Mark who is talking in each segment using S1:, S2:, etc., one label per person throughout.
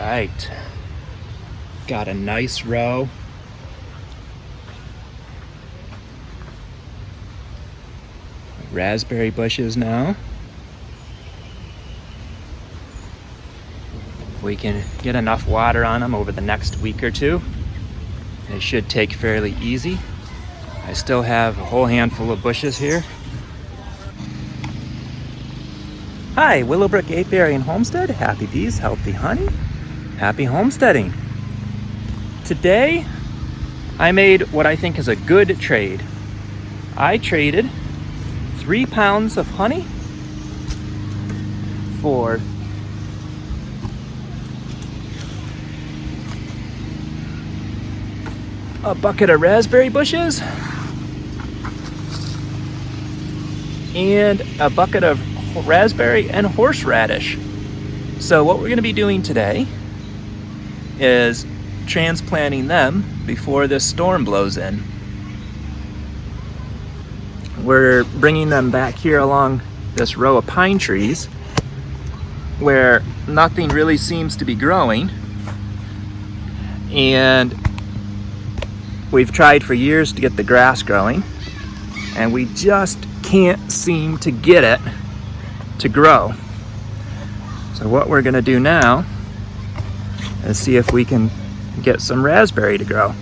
S1: right, got a nice row. Raspberry bushes now. We can get enough water on them over the next week or two. They should take fairly easy. I still have a whole handful of bushes here. Hi, Willowbrook Apiary and Homestead. Happy bees, healthy honey. Happy homesteading. Today, I made what I think is a good trade. I traded 3 pounds of honey for a bucket of raspberry bushes and a bucket of raspberry and horseradish. So what we're going to be doing today is transplanting them before this storm blows in. We're bringing them back here along this row of pine trees where nothing really seems to be growing, and we've tried for years to get the grass growing and we just can't seem to get it to grow. So what we're going to do now is see if we can get some raspberry to grow.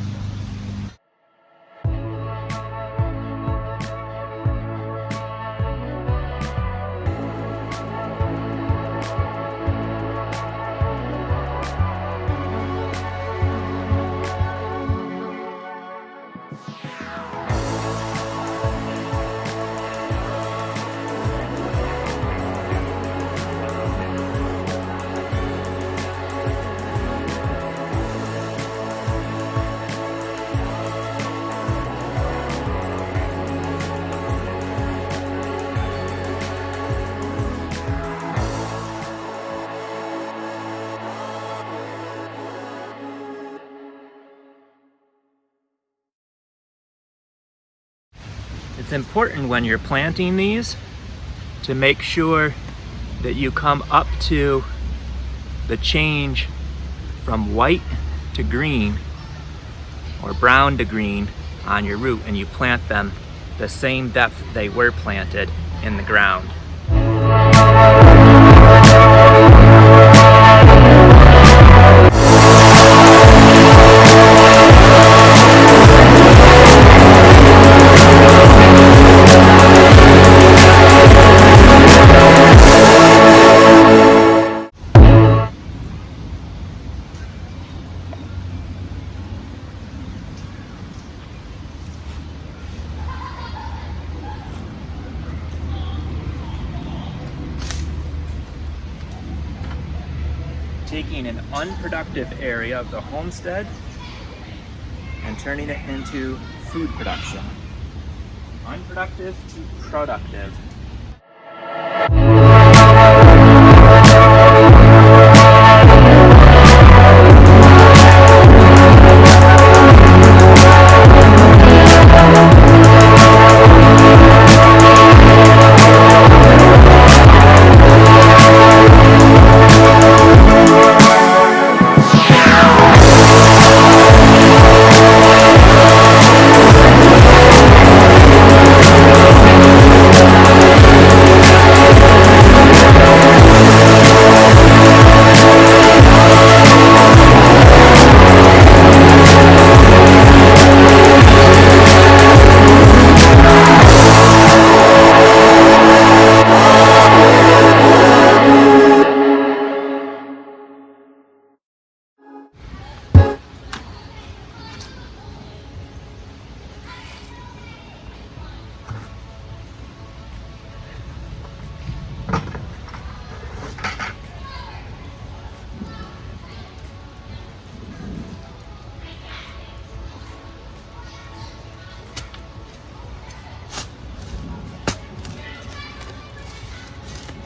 S1: It's important when you're planting these to make sure that you come up to the change from white to green or brown to green on your root, and you plant them the same depth they were planted in the ground. Taking an unproductive area of the homestead and turning it into food production. Unproductive to productive.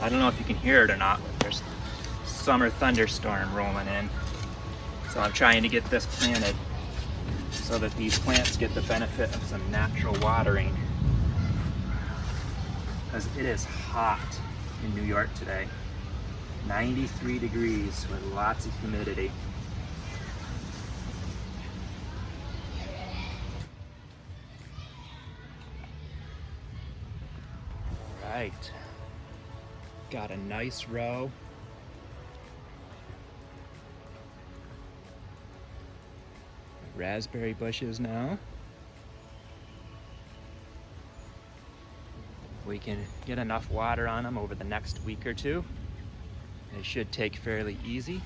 S1: I don't know if you can hear it or not, but there's a summer thunderstorm rolling in. So I'm trying to get this planted so that these plants get the benefit of some natural watering. Because it is hot in New York today. 93 degrees with lots of humidity. Right, got a nice row. Raspberry bushes now. We can get enough water on them over the next week or two. They should take fairly easy.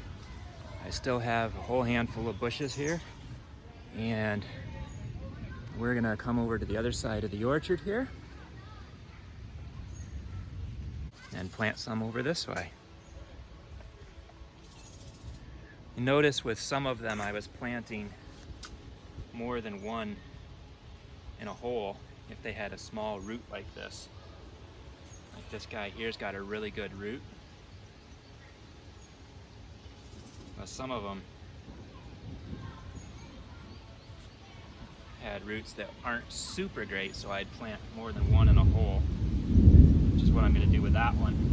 S1: I still have a whole handful of bushes here, and we're gonna come over to the other side of the orchard here and plant some over this way. You notice with some of them I was planting more than one in a hole if they had a small root like this. Like this guy here's got a really good root. But some of them had roots that aren't super great, so I'd plant more than one in a hole, which is what I'm going to do with that one.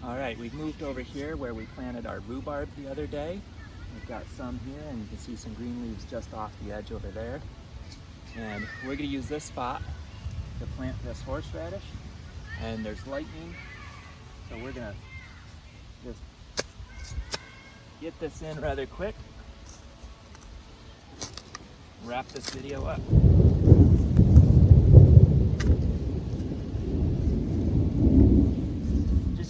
S1: All right, we've moved over here where we planted our rhubarb the other day. We've got some here, and you can see some green leaves just off the edge over there. And we're gonna use this spot to plant this horseradish. And there's lightning, so we're gonna just get this in rather quick. Wrap this video up.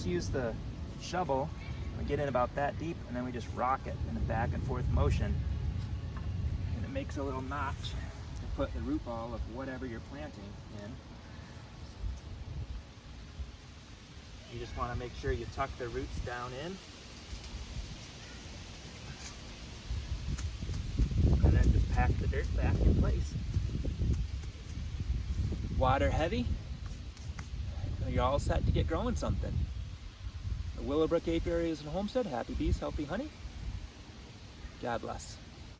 S1: Use the shovel and get in about that deep, and then we just rock it in a back and forth motion, and it makes a little notch to put the root ball of whatever you're planting in. You just want to make sure you tuck the roots down in, and then just pack the dirt back in place. Water heavy, you're all set to get growing something. Willowbrook Apiary is a homestead. Happy bees, healthy honey. God bless.